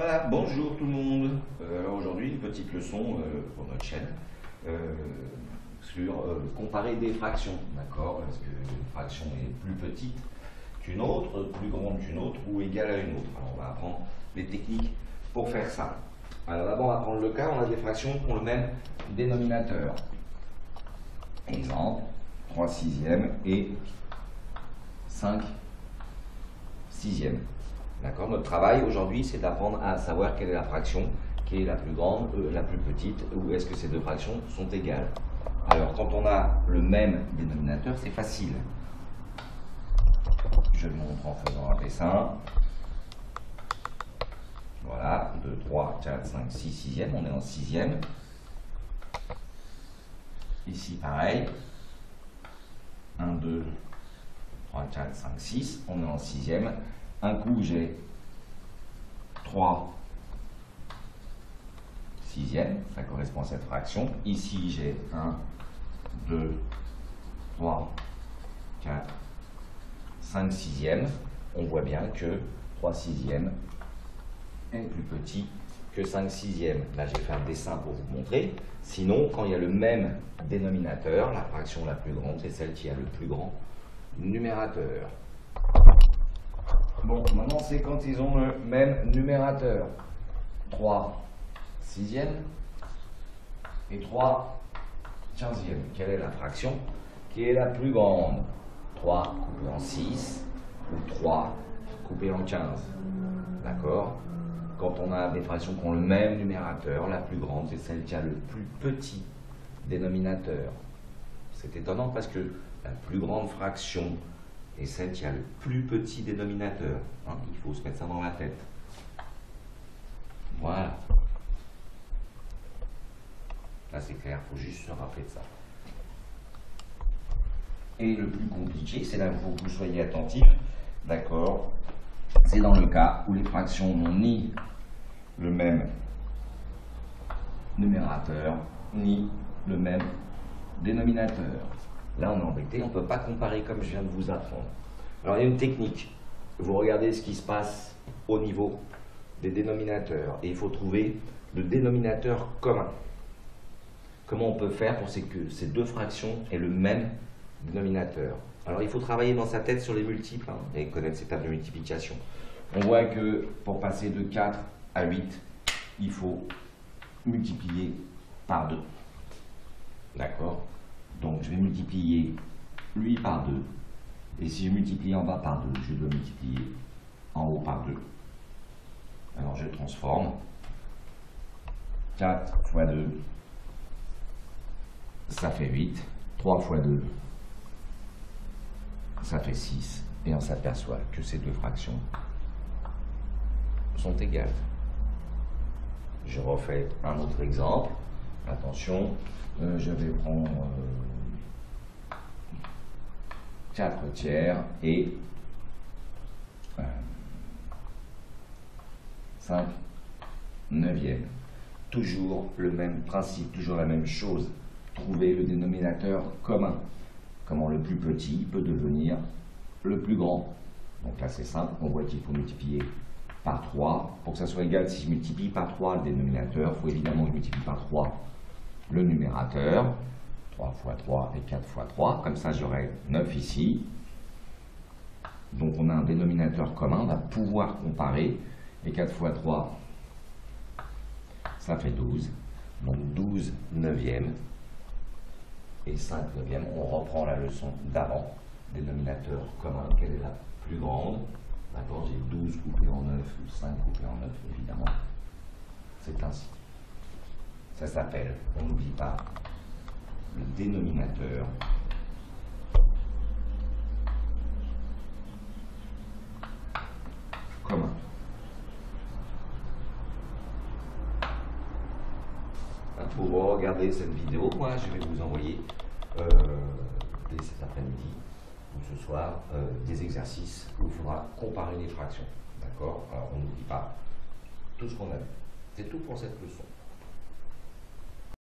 Voilà, bonjour tout le monde. Alors aujourd'hui, une petite leçon pour notre chaîne sur comparer des fractions, d'accord? Est-ce qu'une fraction est plus petite qu'une autre, plus grande qu'une autre ou égale à une autre? Alors on va apprendre les techniques pour faire ça. Alors d'abord, on va prendre le cas, on a des fractions qui ont le même dénominateur. Exemple, 3 sixièmes et 5 sixièmes. D'accord. Notre travail aujourd'hui, c'est d'apprendre à savoir quelle est la fraction qui est la plus grande, la plus petite, ou est-ce que ces deux fractions sont égales. Alors, quand on a le même dénominateur, c'est facile. Je le montre en faisant un dessin. Voilà, 2, 3, 4, 5, 6 sixièmes, on est en sixième. Ici, pareil. 1, 2, 3, 4, 5, 6, on est en sixième. Un coup, j'ai 3 sixièmes, ça correspond à cette fraction. Ici, j'ai 1, 2, 3, 4, 5 sixièmes. On voit bien que 3 sixièmes est plus petit que 5 sixièmes. Là, j'ai fait un dessin pour vous montrer. Sinon, quand il y a le même dénominateur, la fraction la plus grande, c'est celle qui a le plus grand numérateur. Bon, maintenant c'est quand ils ont le même numérateur. 3 sixièmes et 3 quinzièmes. Quelle est la fraction qui est la plus grande? 3 coupé en 6 ou 3 coupé en 15. D'accord? Quand on a des fractions qui ont le même numérateur, la plus grande, c'est celle qui a le plus petit dénominateur. C'est étonnant parce que la plus grande fraction est celle qui a le plus petit dénominateur. Hein, il faut se mettre ça dans la tête. Voilà. Là, c'est clair, il faut juste se rappeler de ça. Et le plus compliqué, c'est là où il faut que vous soyez attentifs. D'accord? C'est dans le cas où les fractions n'ont ni le même numérateur, ni le même dénominateur. Là, on est embêté, on ne peut pas comparer comme je viens de vous apprendre. Alors, il y a une technique. Vous regardez ce qui se passe au niveau des dénominateurs et il faut trouver le dénominateur commun. Comment on peut faire pour que ces deux fractions aient le même dénominateur? Alors, il faut travailler dans sa tête sur les multiples et connaître ces tables de multiplication. On voit que pour passer de 4 à 8, il faut multiplier par 2. D'accord? Donc, je vais multiplier lui par 2. Et si je multiplie en bas par 2, je dois multiplier en haut par 2. Alors, je transforme. 4 fois 2, ça fait 8. 3 fois 2, ça fait 6. Et on s'aperçoit que ces deux fractions sont égales. Je refais un autre exemple. Attention, je vais prendre 4 tiers et 5 neuvièmes. Toujours le même principe, toujours la même chose. Trouver le dénominateur commun. Comment le plus petit peut devenir le plus grand. Donc là c'est simple, on voit qu'il faut multiplier par 3. Pour que ça soit égal, si je multiplie par 3 le dénominateur, il faut évidemment que je multiplie par 3 le numérateur. 3 fois 3 et 4 fois 3. Comme ça, j'aurai 9 ici. Donc, on a un dénominateur commun. On va pouvoir comparer. Et 4 fois 3, ça fait 12. Donc, 12 neuvièmes et 5 neuvièmes. On reprend la leçon d'avant. Dénominateur commun, quelle est la plus grande? D'accord, j'ai 12 coupé en 9 ou 5 coupé en 9, évidemment. C'est ainsi. Ça s'appelle, on n'oublie pas, le dénominateur commun. Pour regarder cette vidéo, moi je vais vous envoyer dès cet après-midi ou ce soir des exercices où il faudra comparer les fractions. D'accord? Alors on n'oublie pas tout ce qu'on a vu. C'est tout pour cette leçon.